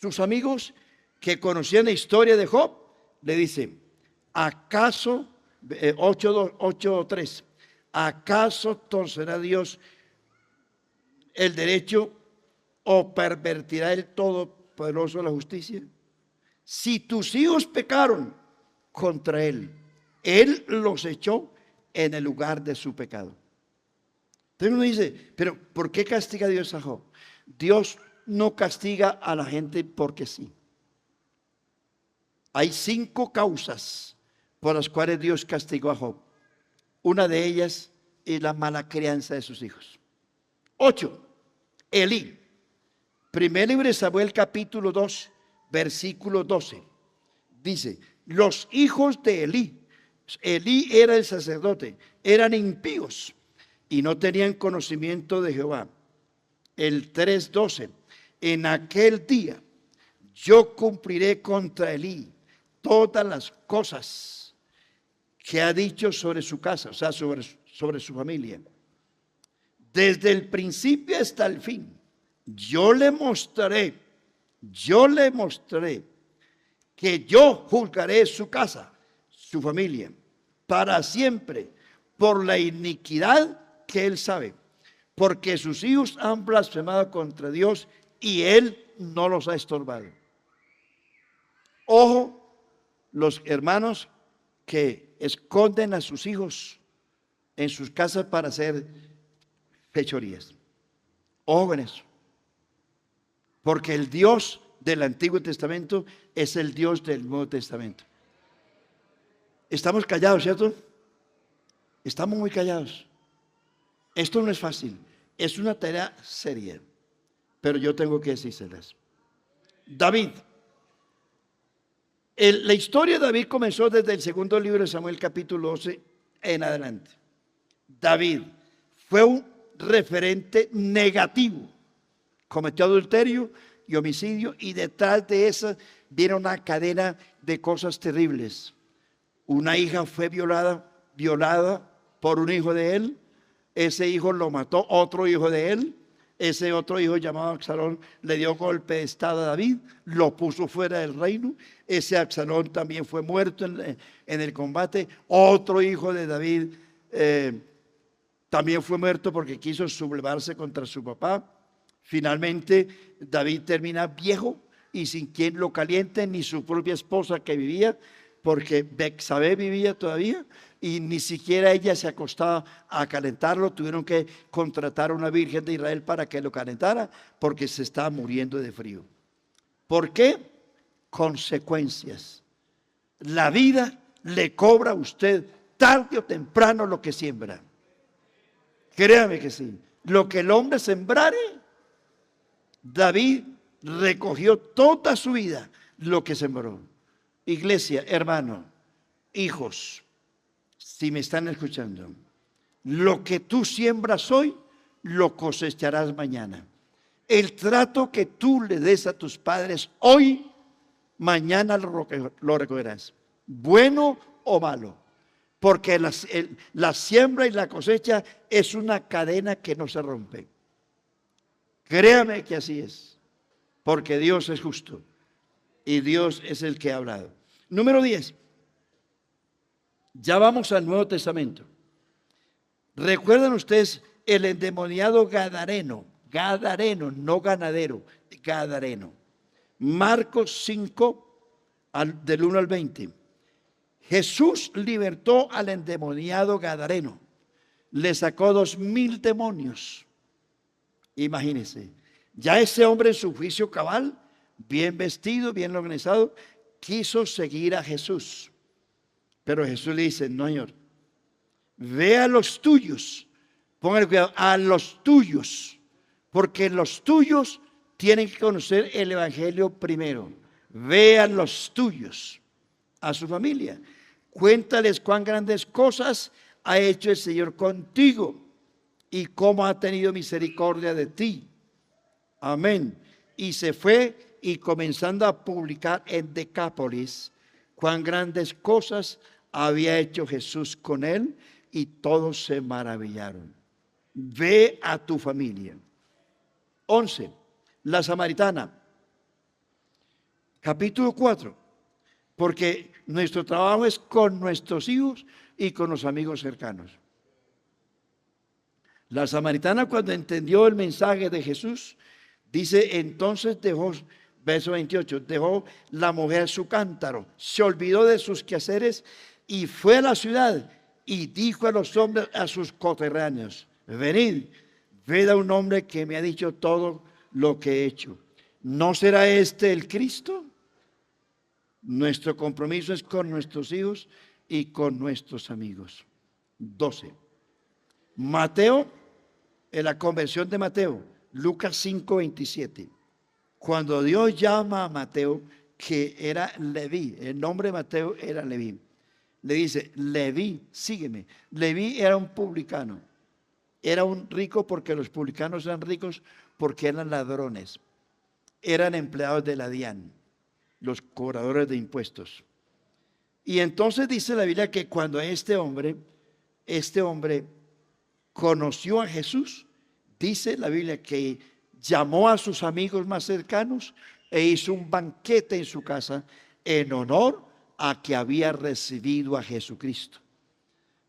sus amigos que conocían la historia de Job le dice, ¿acaso, 8:3, acaso torcerá Dios el derecho o pervertirá el Todopoderoso la justicia? Si tus hijos pecaron contra él, él los echó en el lugar de su pecado. Entonces uno dice, pero ¿por qué castiga Dios a Job? Dios no castiga a la gente porque sí. Hay 5 causas por las cuales Dios castigó a Job. Una de ellas es la mala crianza de sus hijos. 8. Elí. Primer libro de Samuel capítulo 2, versículo 12. Dice, los hijos de Elí. Elí era el sacerdote, eran impíos y no tenían conocimiento de Jehová. El 3:12. En aquel día yo cumpliré contra Elí todas las cosas que ha dicho sobre su casa, o sea, sobre su familia. Desde el principio hasta el fin, yo le mostraré que yo juzgaré su casa, su familia, para siempre, por la iniquidad que él sabe, porque sus hijos han blasfemado contra Dios y él no los ha estorbado. Ojo, los hermanos que esconden a sus hijos en sus casas para hacer fechorías. Ojo en eso. Porque el Dios del Antiguo Testamento es el Dios del Nuevo Testamento. Estamos callados, ¿cierto? Estamos muy callados. Esto no es fácil. Es una tarea seria. Pero yo tengo que decírselas. David. La historia de David comenzó desde el segundo libro de Samuel, capítulo 12 en adelante. David fue un referente negativo. Cometió adulterio y homicidio, y detrás de eso viene una cadena de cosas terribles. Una hija fue violada por un hijo de él. Ese hijo lo mató otro hijo de él. Ese otro hijo llamado Absalón le dio golpe de estado a David, lo puso fuera del reino. Ese Absalón también fue muerto en el combate. Otro hijo de David también fue muerto porque quiso sublevarse contra su papá. Finalmente David termina viejo y sin quien lo caliente, ni su propia esposa que vivía, porque Betsabé vivía todavía y ni siquiera ella se acostaba a calentarlo. Tuvieron que contratar a una virgen de Israel para que lo calentara porque se estaba muriendo de frío. ¿Por qué? Consecuencias. La vida le cobra a usted tarde o temprano lo que siembra. Créame que sí. Lo que el hombre sembrare, David recogió toda su vida lo que sembró. Iglesia, hermano, hijos, si me están escuchando, lo que tú siembras hoy, lo cosecharás mañana. El trato que tú le des a tus padres hoy, mañana lo recogerás, bueno o malo. Porque la siembra y la cosecha es una cadena que no se rompe. Créame que así es, porque Dios es justo y Dios es el que ha hablado. Número 10. Ya vamos al Nuevo Testamento. ¿Recuerdan ustedes el endemoniado Gadareno? Gadareno, no ganadero, Gadareno. Marcos 5, del 1 al 20. Jesús libertó al endemoniado Gadareno. Le sacó 2,000 demonios. Imagínense, ya ese hombre en su juicio cabal, bien vestido, bien organizado, quiso seguir a Jesús. Pero Jesús le dice: no, Señor, ve a los tuyos, póngale cuidado, a los tuyos, porque los tuyos tienen que conocer el Evangelio primero. Ve a los tuyos, a su familia, cuéntales cuán grandes cosas ha hecho el Señor contigo y cómo ha tenido misericordia de ti. Amén. Y se fue, y comenzando a publicar en Decápolis cuán grandes cosas había hecho Jesús con él, y todos se maravillaron. Ve a tu familia. 11. La samaritana. Capítulo 4. Porque nuestro trabajo es con nuestros hijos y con los amigos cercanos. La samaritana, cuando entendió el mensaje de Jesús, dice: entonces dejó, verso 28, dejó la mujer su cántaro, se olvidó de sus quehaceres y fue a la ciudad y dijo a los hombres, a sus coterráneos: venid, ved a un hombre que me ha dicho todo lo que he hecho. ¿No será este el Cristo? Nuestro compromiso es con nuestros hijos y con nuestros amigos. 12. Mateo, en la conversión de Mateo, Lucas 5:27. Cuando Dios llama a Mateo, que era Leví, el nombre de Mateo era Leví, le dice: Leví, sígueme. Leví era un publicano, era un rico, porque los publicanos eran ricos porque eran ladrones, eran empleados de la DIAN, los cobradores de impuestos. Y entonces dice la Biblia que cuando este hombre conoció a Jesús, dice la Biblia que llamó a sus amigos más cercanos e hizo un banquete en su casa en honor a que había recibido a Jesucristo.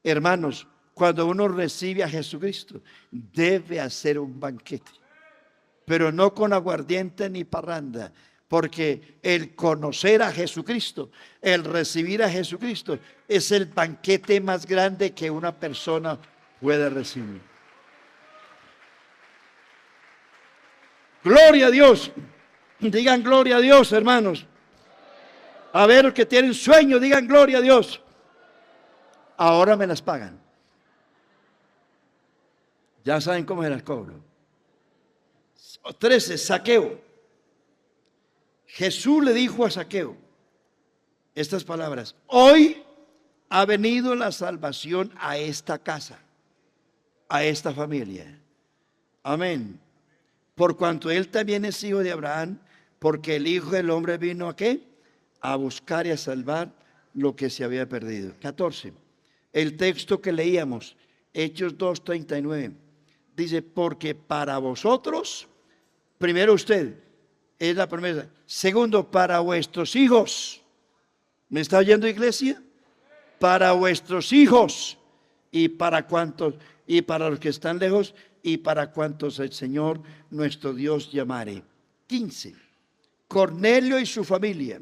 Hermanos, cuando uno recibe a Jesucristo, debe hacer un banquete. Pero no con aguardiente ni parranda, porque el conocer a Jesucristo, el recibir a Jesucristo, es el banquete más grande que una persona puede recibir. Gloria a Dios. Digan gloria a Dios, hermanos. A ver, los que tienen sueño, digan gloria a Dios. Ahora me las pagan. Ya saben cómo es el cobro. 13, Zaqueo. Jesús le dijo a Zaqueo estas palabras: hoy ha venido la salvación a esta casa, a esta familia. Amén. Por cuanto él también es hijo de Abraham, porque el Hijo del Hombre vino ¿a qué? A buscar y a salvar lo que se había perdido. 14. El texto que leíamos, Hechos 2:39, dice: porque para vosotros, primero usted, es la promesa. Segundo, para vuestros hijos. ¿Me está oyendo, iglesia? Para vuestros hijos y para cuantos, y para los que están lejos, y para cuantos el Señor nuestro Dios llamare. 15. Cornelio y su familia.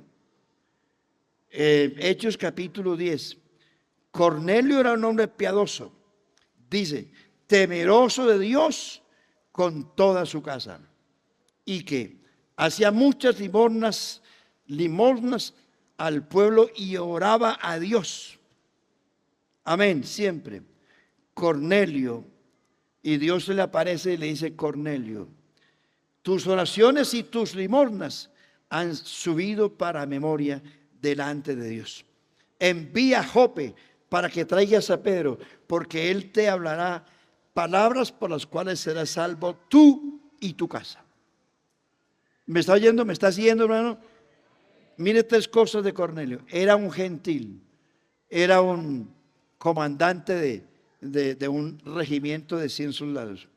Hechos capítulo 10. Cornelio era un hombre piadoso. Dice, temeroso de Dios con toda su casa. Y que hacía muchas limosnas al pueblo y oraba a Dios. Amén, siempre. Cornelio. Y Dios se le aparece y le dice: Cornelio, tus oraciones y tus limosnas han subido para memoria delante de Dios. Envía a Jope para que traigas a Pedro, porque él te hablará palabras por las cuales serás salvo tú y tu casa. ¿Me está oyendo? ¿Me está siguiendo, hermano? Mire 3 cosas de Cornelio. Era un gentil, era un comandante de un regimiento de 100 soldados.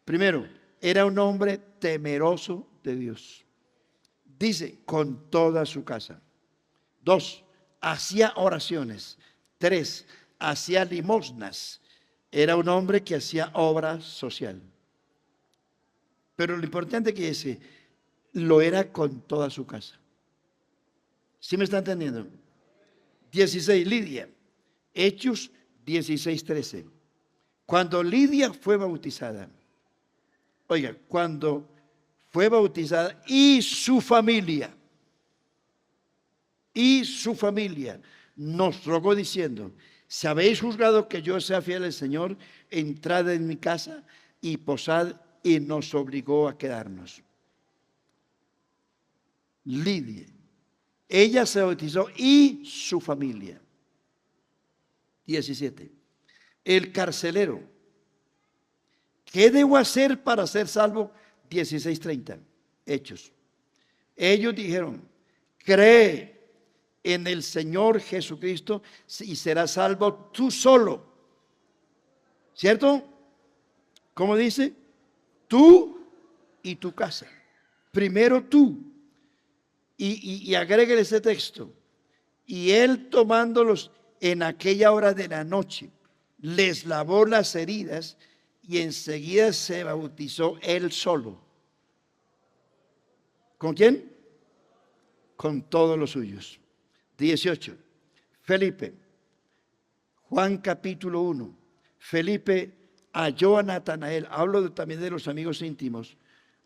Primero, era un hombre temeroso de Dios. Dice, con toda su casa. 2, hacía oraciones. 3, hacía limosnas. Era un hombre que hacía obra social. Pero lo importante que dice, lo era con toda su casa. ¿Sí me está entendiendo? 16, Lidia. Hechos 16:13. Cuando Lidia fue bautizada, oiga, cuando fue bautizada y su familia nos rogó diciendo: si habéis juzgado que yo sea fiel al Señor, entrad en mi casa y posad, y nos obligó a quedarnos. Lidia, ella se bautizó y su familia. 17. El carcelero. ¿Qué debo hacer para ser salvo? 16:30. Hechos. Ellos dijeron: cree en el Señor Jesucristo y serás salvo tú solo. ¿Cierto? ¿Cómo dice? Tú y tu casa. Primero tú. Y agréguele ese texto. Y él, tomándolos en aquella hora de la noche, les lavó las heridas y enseguida se bautizó él solo. ¿Con quién? Con todos los suyos. 18. Felipe. Juan capítulo 1. Felipe halló a Natanael. Hablo también de los amigos íntimos.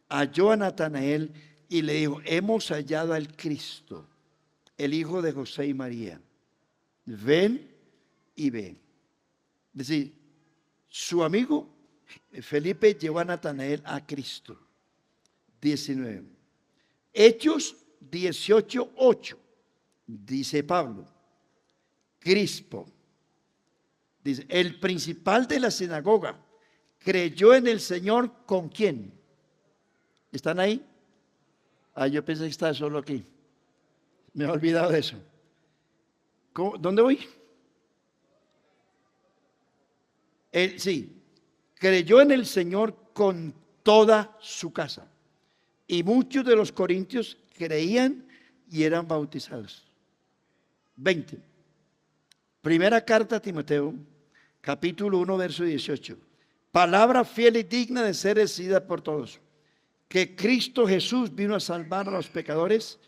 Halló a Natanael y le dijo: hemos hallado al Cristo, el hijo de José y María. Ven y ve. Es decir, su amigo Felipe llevó a Natanael a Cristo. 19. Hechos 18:8. Dice Pablo. Crispo. Dice, el principal de la sinagoga creyó en el Señor. ¿Con quién? ¿Están ahí? Yo pensé que estaba solo aquí. Me he olvidado de eso. ¿Dónde voy? Sí, creyó en el Señor con toda su casa. Y muchos de los corintios creían y eran bautizados. 20. Primera carta a Timoteo, capítulo 1, verso 18. Palabra fiel y digna de ser recibida por todos. Que Cristo Jesús vino a salvar a los pecadores,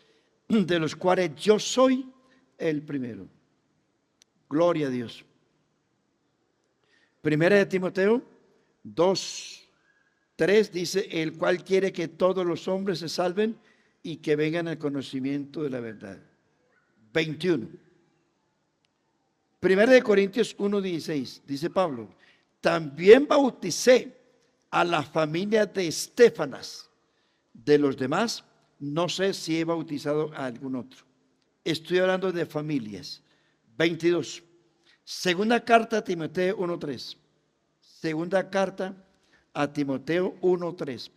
de los cuales yo soy el primero. Gloria a Dios. Primera de Timoteo 2, 3 dice, el cual quiere que todos los hombres se salven y que vengan al conocimiento de la verdad. 21. Primera de Corintios 1, 16, dice Pablo, también bauticé a la familia de Estéfanas. De los demás, no sé si he bautizado a algún otro. Estoy hablando de familias. 22. Segunda carta a Timoteo 1:3. Segunda carta a Timoteo 1:3.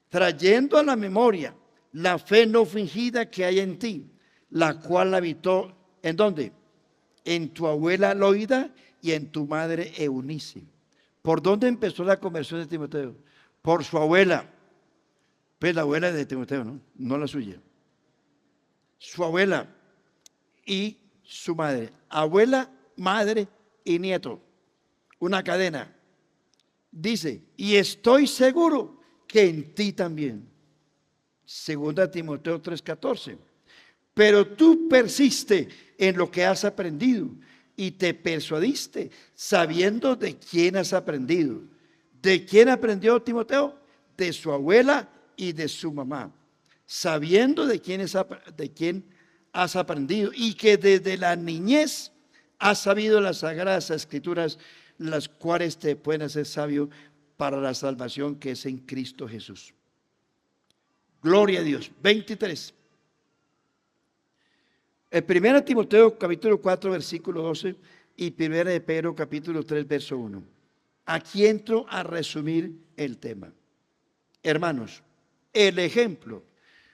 Trayendo a la memoria la fe no fingida que hay en ti, la cual habitó, ¿en dónde? En tu abuela Loida y en tu madre Eunice. ¿Por dónde empezó la conversión de Timoteo? Por su abuela. Pues la abuela de Timoteo, ¿no? No la suya. Su abuela y su madre. Abuela, madre y nieto. Una cadena. Dice, y estoy seguro que en ti también. Segunda Timoteo 3:14. Pero tú persiste en lo que has aprendido y te persuadiste sabiendo de quién has aprendido. ¿De quién aprendió Timoteo? De su abuela y de su mamá. Sabiendo de quién has aprendido y que desde la niñez has sabido las sagradas escrituras, las cuales te pueden hacer sabio para la salvación que es en Cristo Jesús. Gloria a Dios. 23. El 1 Timoteo capítulo 4 versículo 12 y 1 de Pedro capítulo 3 verso 1. Aquí entro a resumir el tema. Hermanos, el ejemplo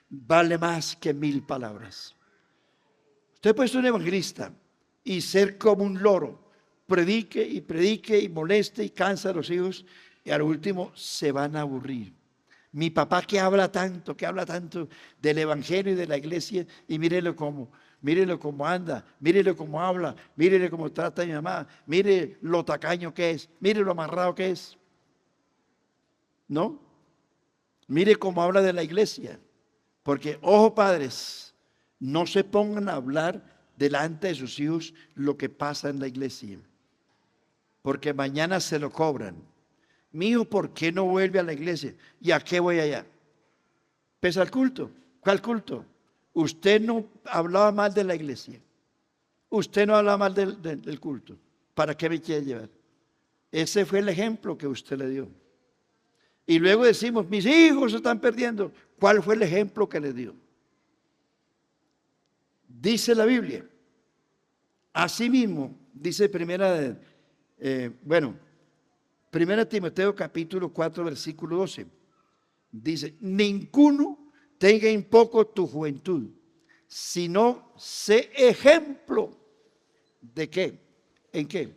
vale más que 1000 palabras. Usted puede ser un evangelista y ser como un loro, predique y moleste y cansa a los hijos y al último se van a aburrir. Mi papá que habla tanto del evangelio y de la iglesia y mírelo cómo anda, mírelo cómo habla, mírele cómo trata a mi mamá, mire lo tacaño que es, mire lo amarrado que es. ¿No? Mire cómo habla de la iglesia. Porque, ojo padres, no se pongan a hablar delante de sus hijos lo que pasa en la iglesia. Porque mañana se lo cobran. Mi hijo, ¿por qué no vuelve a la iglesia? ¿Y a qué voy allá? Pesa al culto. ¿Cuál culto? Usted no hablaba mal de la iglesia. Usted no hablaba mal del culto. ¿Para qué me quiere llevar? Ese fue el ejemplo que usted le dio. Y luego decimos, mis hijos se están perdiendo. ¿Cuál fue el ejemplo que le dio? Dice la Biblia. Asimismo, dice primera Timoteo capítulo 4 versículo 12. Dice, ninguno tenga en poco tu juventud, sino sé ejemplo. ¿De qué? ¿En qué?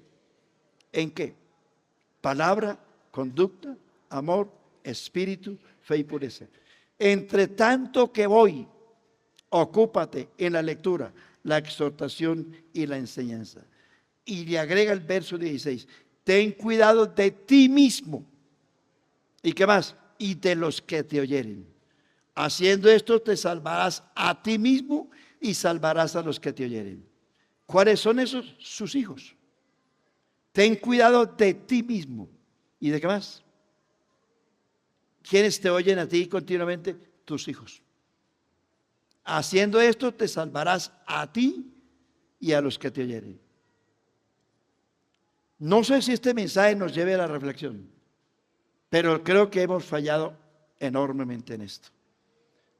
¿En qué? Palabra, conducta, amor, espíritu, fe y pureza. Entre tanto que voy, ocúpate en la lectura, la exhortación y la enseñanza. Y le agrega el verso 16, ten cuidado de ti mismo. ¿Y qué más? Y de los que te oyeren. Haciendo esto te salvarás a ti mismo y salvarás a los que te oyeren. ¿Cuáles son esos? Sus hijos. Ten cuidado de ti mismo. ¿Y de qué más? ¿Quiénes te oyen a ti continuamente? Tus hijos. Haciendo esto te salvarás a ti y a los que te oyeren. No sé si este mensaje nos lleve a la reflexión, pero creo que hemos fallado enormemente en esto.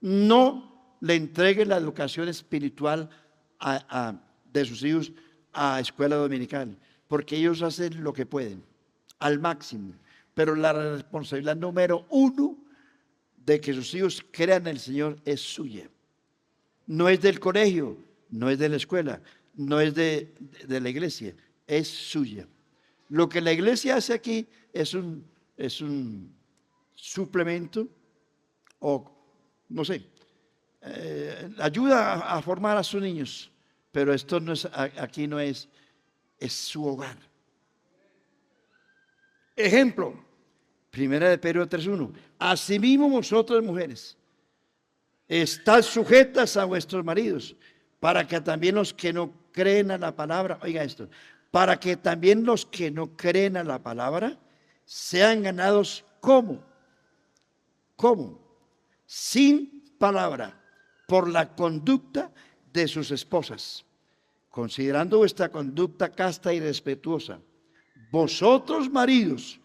No le entregue la educación espiritual de sus hijos a escuela dominical, porque ellos hacen lo que pueden, al máximo. Pero la responsabilidad número 1 de que sus hijos crean en el Señor es suya. No es del colegio, no es de la escuela, no es de la iglesia, es suya. Lo que la iglesia hace aquí es un suplemento o, no sé, ayuda a formar a sus niños, pero esto no es, aquí no es, es su hogar. Ejemplo, Primera de Pedro 3:1. Asimismo vosotras mujeres, estad sujetas a vuestros maridos, para que también los que no creen a la palabra, oiga esto, para que también los que no creen a la palabra sean ganados ¿cómo? ¿Cómo? Sin palabra, por la conducta de sus esposas, considerando vuestra conducta casta y respetuosa. Vosotros, maridos,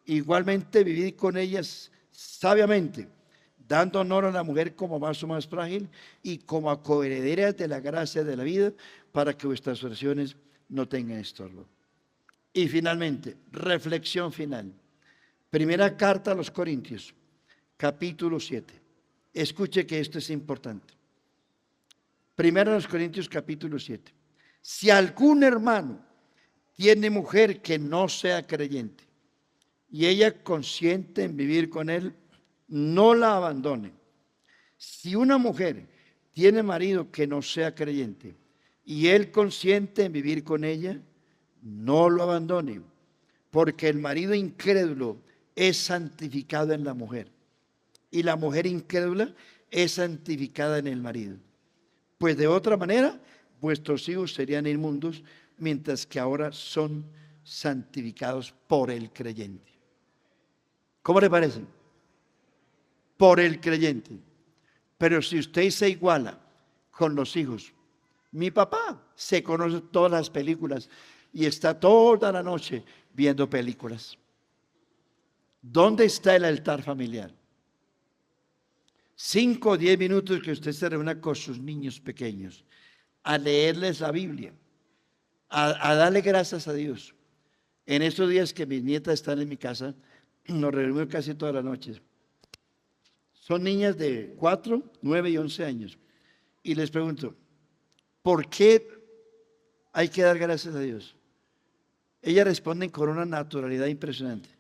igualmente vivid con ellas sabiamente, dando honor a la mujer como vaso más frágil y como a coherederas de la gracia de la vida, para que vuestras oraciones no tengan estorbo. Y finalmente, reflexión final. Primera carta a los Corintios, capítulo 7. Escuche que esto es importante. Primera a los Corintios, capítulo 7. Si algún hermano tiene mujer que no sea creyente y ella consiente en vivir con él, no la abandone. Si una mujer tiene marido que no sea creyente y él consiente en vivir con ella, no lo abandone, porque el marido incrédulo es santificado en la mujer y la mujer incrédula es santificada en el marido. Pues de otra manera, vuestros hijos serían inmundos, mientras que ahora son santificados por el creyente. ¿Cómo le parece? Por el creyente. Pero si usted se iguala con los hijos, mi papá se conoce todas las películas y está toda la noche viendo películas. ¿Dónde está el altar familiar? 5 o 10 minutos que usted se reúna con sus niños pequeños a leerles la Biblia, a darle gracias a Dios. En estos días que mis nietas están en mi casa, nos reunimos casi todas las noches. Son niñas de 4, 9 y 11 años. Y les pregunto, ¿por qué hay que dar gracias a Dios? Ellas responden con una naturalidad impresionante.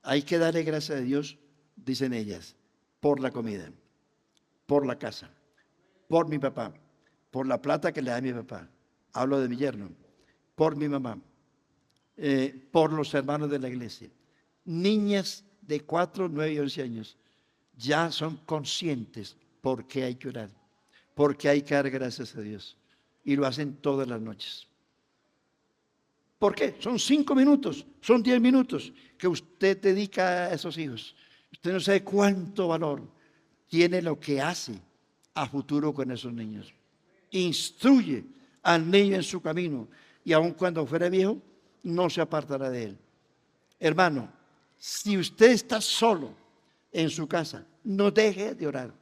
Hay que darle gracias a Dios, dicen ellas, por la comida, por la casa, por mi papá, por la plata que le da mi papá. Hablo de mi yerno, por mi mamá, por los hermanos de la iglesia. Niñas de 4, 9 y 11 años ya son conscientes por qué hay que orar, por qué hay que dar gracias a Dios. Y lo hacen todas las noches. ¿Por qué? Son 5 minutos, son 10 minutos que usted dedica a esos hijos. Usted no sabe cuánto valor tiene lo que hace a futuro con esos niños. Instruye al niño en su camino y aun cuando fuera viejo, no se apartará de él. Hermano, si usted está solo en su casa, no deje de orar.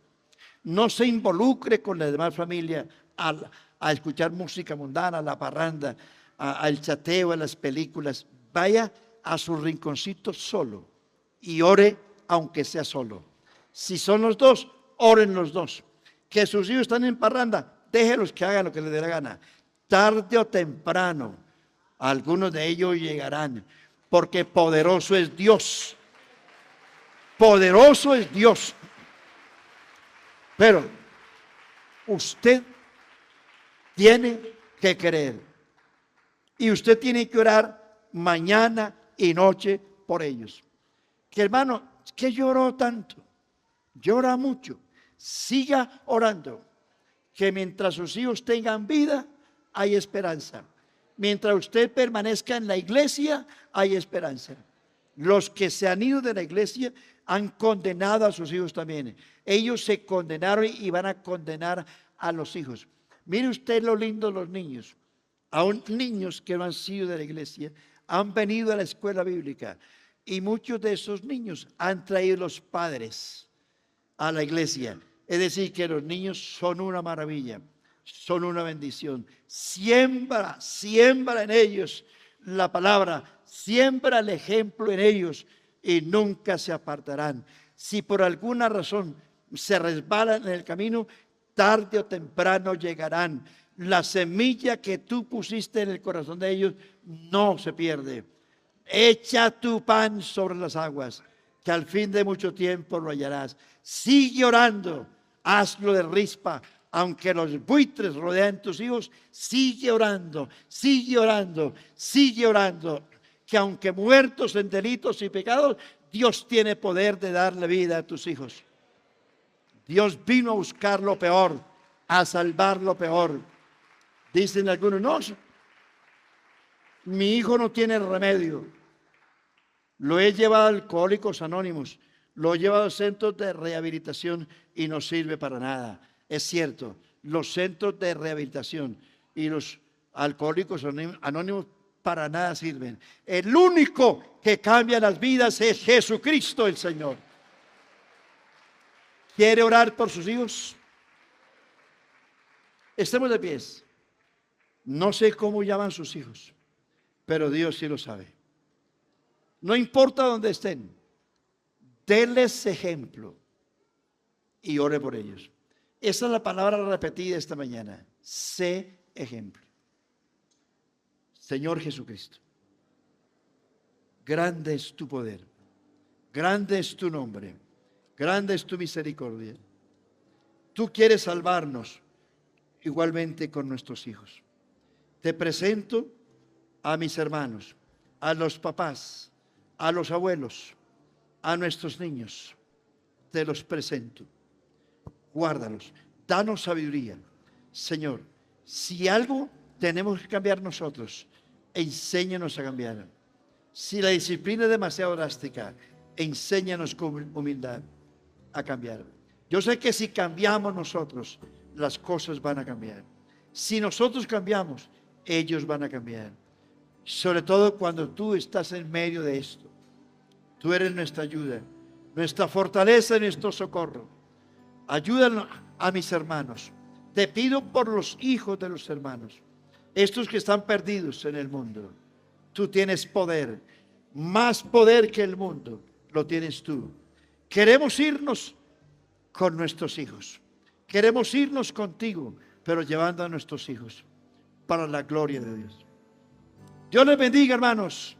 No se involucre con la demás familia a escuchar música mundana, a la parranda, al chateo, a las películas. Vaya a su rinconcito solo y ore aunque sea solo. Si son los dos, oren los dos. Que sus hijos están en parranda, déjelos que hagan lo que les dé la gana. Tarde o temprano, algunos de ellos llegarán, porque poderoso es Dios. Poderoso es Dios. Pero usted tiene que creer. Y usted tiene que orar mañana y noche por ellos. Que hermano, ¿qué lloró tanto? Llora mucho. Siga orando. Que mientras sus hijos tengan vida, hay esperanza. Mientras usted permanezca en la iglesia, hay esperanza. Los que se han ido de la iglesia han condenado a sus hijos también. Ellos se condenaron y van a condenar a los hijos. Mire usted lo lindo de los niños. Aún niños que no han sido de la iglesia han venido a la escuela bíblica. Y muchos de esos niños han traído los padres a la iglesia. Es decir, que los niños son una maravilla, son una bendición. Siembra en ellos la palabra, siembra el ejemplo en ellos y nunca se apartarán. Si por alguna razón se resbalan en el camino, tarde o temprano llegarán. La semilla que tú pusiste en el corazón de ellos no se pierde. Echa tu pan sobre las aguas, que al fin de mucho tiempo lo hallarás. Sigue orando, hazlo de rispa, aunque los buitres rodean tus hijos, sigue orando, sigue orando, sigue orando. que aunque muertos en delitos y pecados, Dios tiene poder de darle vida a tus hijos. Dios vino a buscar lo peor, a salvar lo peor. Dicen algunos, no, mi hijo no tiene remedio. Lo he llevado a Alcohólicos Anónimos, lo he llevado a centros de rehabilitación y no sirve para nada. Es cierto, los centros de rehabilitación y los Alcohólicos Anónimos para nada sirven. El único que cambia las vidas es Jesucristo el Señor. ¿Quiere orar por sus hijos? Estemos de pies. No sé cómo llaman sus hijos, pero Dios sí lo sabe. No importa dónde estén, denles ejemplo y ore por ellos. Esa es la palabra repetida esta mañana. Sé ejemplo. Señor Jesucristo, grande es tu poder, grande es tu nombre, grande es tu misericordia. Tú quieres salvarnos igualmente con nuestros hijos. Te presento a mis hermanos, a los papás, a los abuelos, a nuestros niños. Te los presento. Guárdalos. Danos sabiduría. Señor, si algo tenemos que cambiar nosotros, enséñanos a cambiar. Si la disciplina es demasiado drástica, enséñanos con humildad a cambiar. Yo sé que si cambiamos nosotros, las cosas van a cambiar. Si nosotros cambiamos, ellos van a cambiar. Sobre todo cuando tú estás en medio de esto. Tú eres nuestra ayuda, nuestra fortaleza y nuestro socorro. Ayúdanos a mis hermanos. Te pido por los hijos de los hermanos, estos que están perdidos en el mundo. Tú tienes poder, más poder que el mundo, lo tienes tú. Queremos irnos con nuestros hijos. Queremos irnos contigo, pero llevando a nuestros hijos para la gloria de Dios. Dios les bendiga, hermanos.